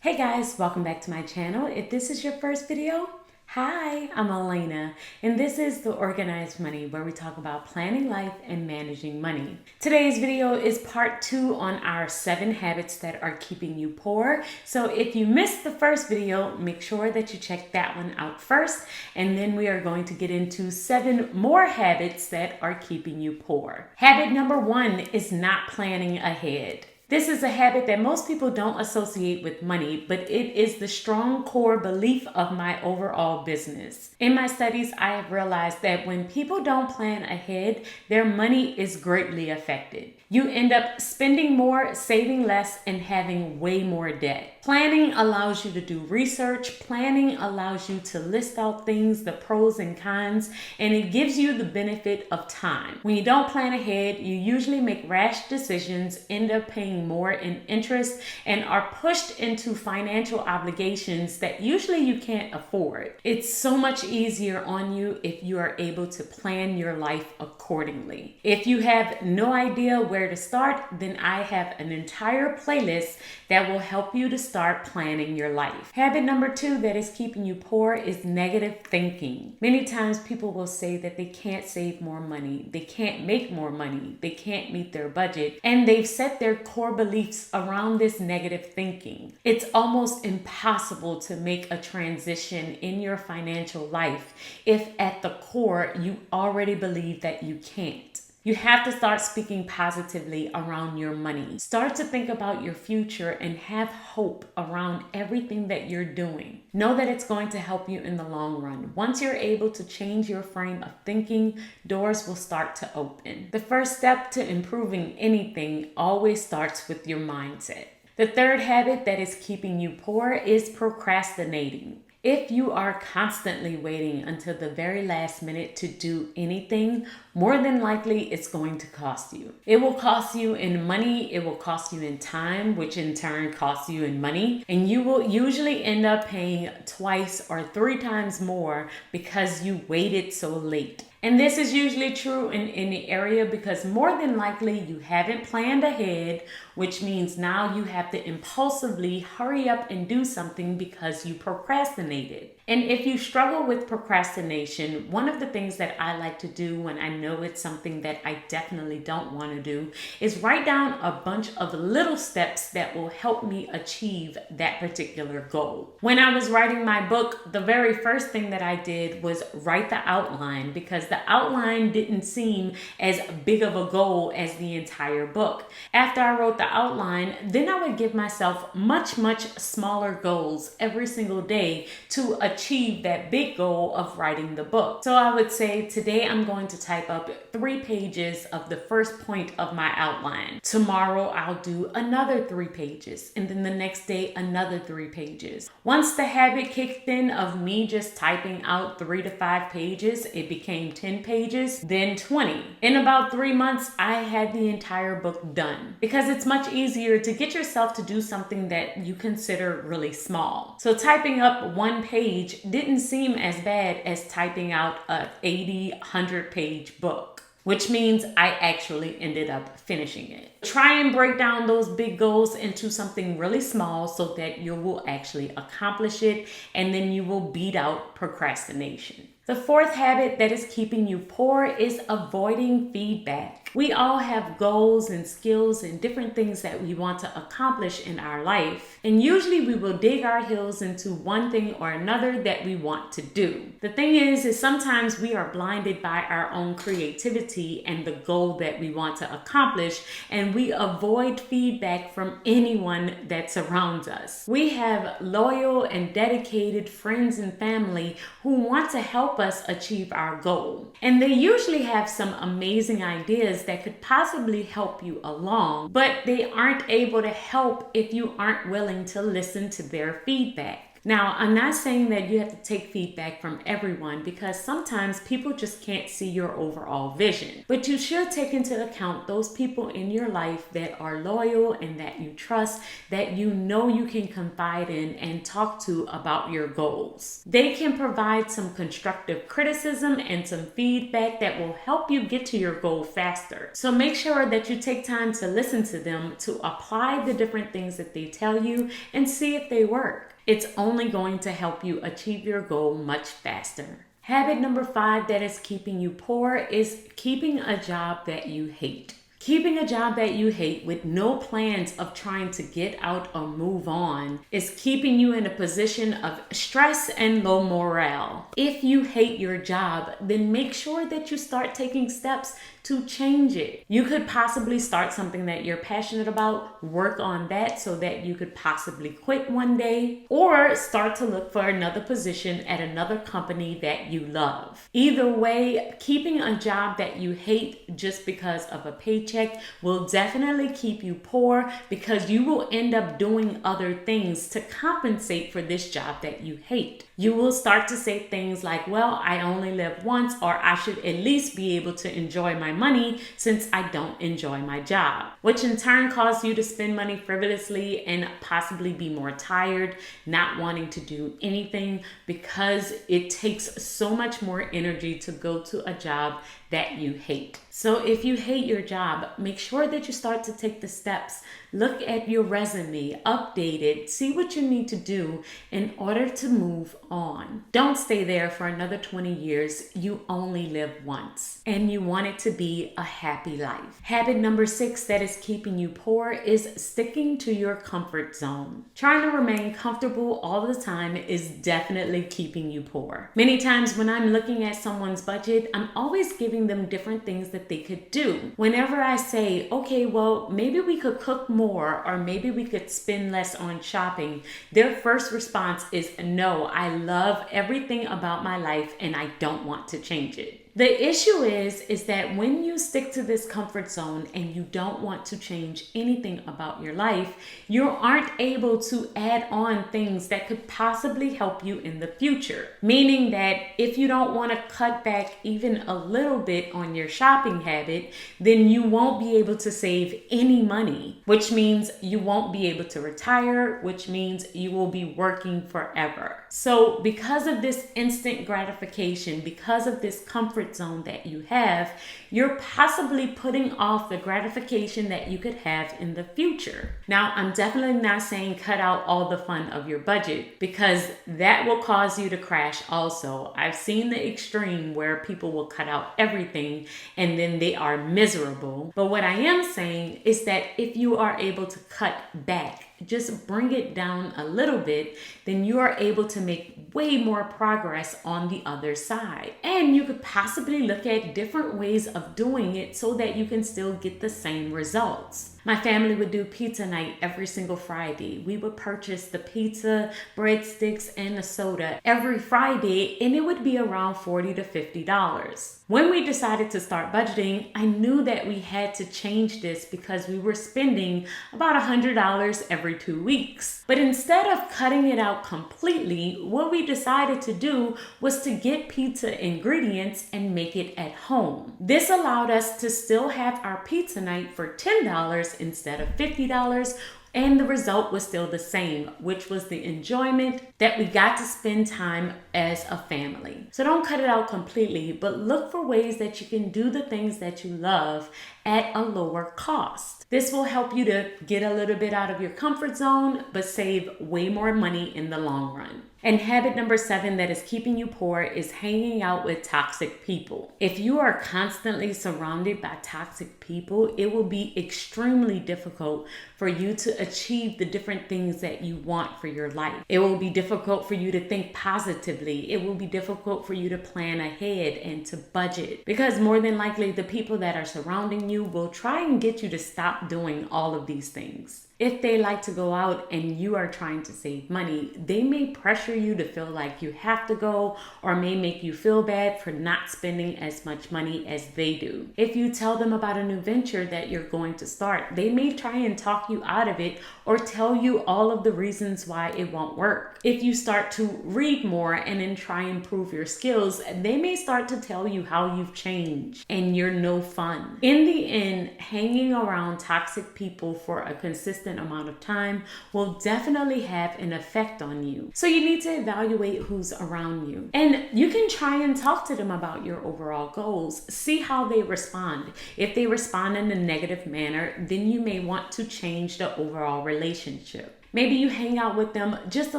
Hey guys, welcome back to my channel. If this is your first video, hi, I'm Alaina, and this is The Organized Money, where we talk about planning life and managing money. Today's video is part 2 on our 7 habits that are keeping you poor. So if you missed the first video, make sure that you check that one out first, and then we are going to get into 7 more habits that are keeping you poor. Habit number 1 is not planning ahead. This is a habit that most people don't associate with money, but it is the strong core belief of my overall business. In my studies, I have realized that when people don't plan ahead, their money is greatly affected. You end up spending more, saving less, and having way more debt. Planning allows you to do research. Planning allows you to list out things, the pros and cons, and it gives you the benefit of time. When you don't plan ahead, you usually make rash decisions, end up paying more in interest, and are pushed into financial obligations that usually you can't afford. It's so much easier on you if you are able to plan your life accordingly. If you have no idea where to start, then I have an entire playlist that will help you to start planning your life. Habit number 2 that is keeping you poor is negative thinking. Many times people will say that they can't save more money, they can't make more money, they can't meet their budget, and they've set their core beliefs around this negative thinking. It's almost impossible to make a transition in your financial life if at the core you already believe that you can't. You have to start speaking positively around your money. Start to think about your future and have hope around everything that you're doing. Know that it's going to help you in the long run. Once you're able to change your frame of thinking, doors will start to open. The first step to improving anything always starts with your mindset. The third habit that is keeping you poor is procrastinating. If you are constantly waiting until the very last minute to do anything, more than likely it's going to cost you. It will cost you in money, it will cost you in time, which in turn costs you in money, and you will usually end up paying twice or 3 times more because you waited so late. And this is usually true in any area because more than likely you haven't planned ahead, which means now you have to impulsively hurry up and do something because you procrastinated. And if you struggle with procrastination, one of the things that I like to do when I know it's something that I definitely don't want to do is write down a bunch of little steps that will help me achieve that particular goal. When I was writing my book, the very first thing that I did was write the outline because the outline didn't seem as big of a goal as the entire book. After I wrote the outline, then I would give myself much smaller goals every single day to achieve that big goal of writing the book. So I would say today I'm going to type up 3 pages of the first point of my outline. Tomorrow I'll do another 3 pages, and then the next day another 3 pages. Once the habit kicked in of me just typing out 3 to 5 pages, it became 10 pages, then 20. In about 3 months, I had the entire book done because it's much easier to get yourself to do something that you consider really small. So typing up 1 page didn't seem as bad as typing out a 80, 100 page book, which means I actually ended up finishing it. Try and break down those big goals into something really small so that you will actually accomplish it, and then you will beat out procrastination. The 4th habit that is keeping you poor is avoiding feedback. We all have goals and skills and different things that we want to accomplish in our life. And usually we will dig our heels into one thing or another that we want to do. The thing is sometimes we are blinded by our own creativity and the goal that we want to accomplish, and we avoid feedback from anyone that surrounds us. We have loyal and dedicated friends and family who want to help us achieve our goal. And they usually have some amazing ideas that could possibly help you along, but they aren't able to help if you aren't willing to listen to their feedback. Now, I'm not saying that you have to take feedback from everyone because sometimes people just can't see your overall vision. But you should take into account those people in your life that are loyal and that you trust, that you know you can confide in and talk to about your goals. They can provide some constructive criticism and some feedback that will help you get to your goal faster. So make sure that you take time to listen to them, to apply the different things that they tell you and see if they work. It's only going to help you achieve your goal much faster. Habit number 5 that is keeping you poor is keeping a job that you hate. Keeping a job that you hate with no plans of trying to get out or move on is keeping you in a position of stress and low morale. If you hate your job, then make sure that you start taking steps to change it. You could possibly start something that you're passionate about, work on that so that you could possibly quit one day, or start to look for another position at another company that you love. Either way, keeping a job that you hate just because of a paycheck will definitely keep you poor because you will end up doing other things to compensate for this job that you hate. You will start to say things like, well, I only live once, or I should at least be able to enjoy my money since I don't enjoy my job, which in turn causes you to spend money frivolously and possibly be more tired, not wanting to do anything because it takes so much more energy to go to a job that you hate. So if you hate your job, make sure that you start to take the steps. Look at your resume, update it, see what you need to do in order to move on. Don't stay there for another 20 years. You only live once, and you want it to be a happy life. Habit number 6 that is keeping you poor is sticking to your comfort zone. Trying to remain comfortable all the time is definitely keeping you poor. Many times when I'm looking at someone's budget, I'm always giving them different things that they could do. Whenever I say, okay, well, maybe we could cook more or maybe we could spend less on shopping, their first response is, no, I love everything about my life and I don't want to change it. The issue is that when you stick to this comfort zone and you don't want to change anything about your life, you aren't able to add on things that could possibly help you in the future. Meaning that if you don't want to cut back even a little bit on your shopping habit, then you won't be able to save any money, which means you won't be able to retire, which means you will be working forever. So because of this instant gratification, because of this comfort zone that you have, you're possibly putting off the gratification that you could have in the future. Now, I'm definitely not saying cut out all the fun of your budget because that will cause you to crash also. I've seen the extreme where people will cut out everything and then they are miserable. But what I am saying is that if you are able to cut back, just bring it down a little bit, then you are able to make way more progress on the other side. And you could possibly look at different ways of doing it so that you can still get the same results. My family would do pizza night every single Friday. We would purchase the pizza, breadsticks, and the soda every Friday, and it would be around $40 to $50. When we decided to start budgeting, I knew that we had to change this because we were spending about $100 every 2 weeks. But instead of cutting it out completely, what we decided to do was to get pizza ingredients and make it at home. This allowed us to still have our pizza night for $10 instead of $50, and the result was still the same, which was the enjoyment that we got to spend time as a family. So don't cut it out completely, but look for ways that you can do the things that you love at a lower cost. This will help you to get a little bit out of your comfort zone, but save way more money in the long run. And habit number 7 that is keeping you poor is hanging out with toxic people. If you are constantly surrounded by toxic people, it will be extremely difficult for you to achieve the different things that you want for your life. It will be difficult for you to think positively. It will be difficult for you to plan ahead and to budget, because more than likely the people that are surrounding you will try and get you to stop doing all of these things. If they like to go out and you are trying to save money, they may pressure you to feel like you have to go, or may make you feel bad for not spending as much money as they do. If you tell them about a new venture that you're going to start, they may try and talk you out of it or tell you all of the reasons why it won't work. If you start to read more and then try and improve your skills, they may start to tell you how you've changed and you're no fun. In the end, hanging around toxic people for a consistent amount of time will definitely have an effect on you. So you need to evaluate who's around you. And you can try and talk to them about your overall goals. See how they respond. If they respond in a negative manner, then you may want to change the overall relationship. Maybe you hang out with them just a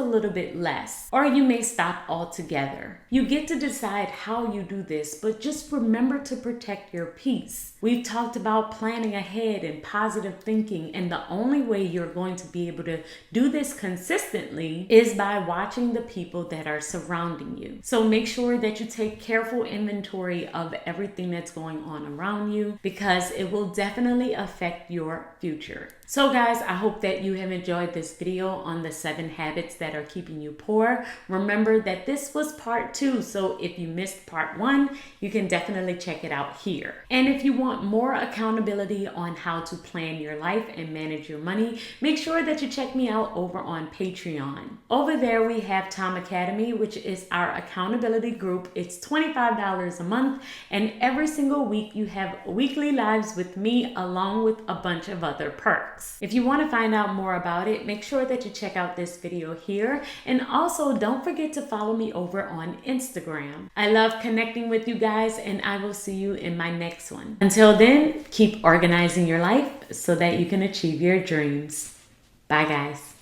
little bit less, or you may stop altogether. You get to decide how you do this, but just remember to protect your peace. We've talked about planning ahead and positive thinking, and the only way you're going to be able to do this consistently is by watching the people that are surrounding you. So make sure that you take careful inventory of everything that's going on around you, because it will definitely affect your future. So guys, I hope that you have enjoyed this video on the 7 habits that are keeping you poor. Remember that this was part 2, so if you missed part 1, you can definitely check it out here. And if you want more accountability on how to plan your life and manage your money, make sure that you check me out over on Patreon. Over there we have Tom Academy, which is our accountability group. It's $25 a month, and every single week you have weekly lives with me along with a bunch of other perks. If you want to find out more about it, make sure that you check out this video here, and also don't forget to follow me over on Instagram. I love connecting with you guys, and I will see you in my next one. Until then, keep organizing your life so that you can achieve your dreams. Bye guys.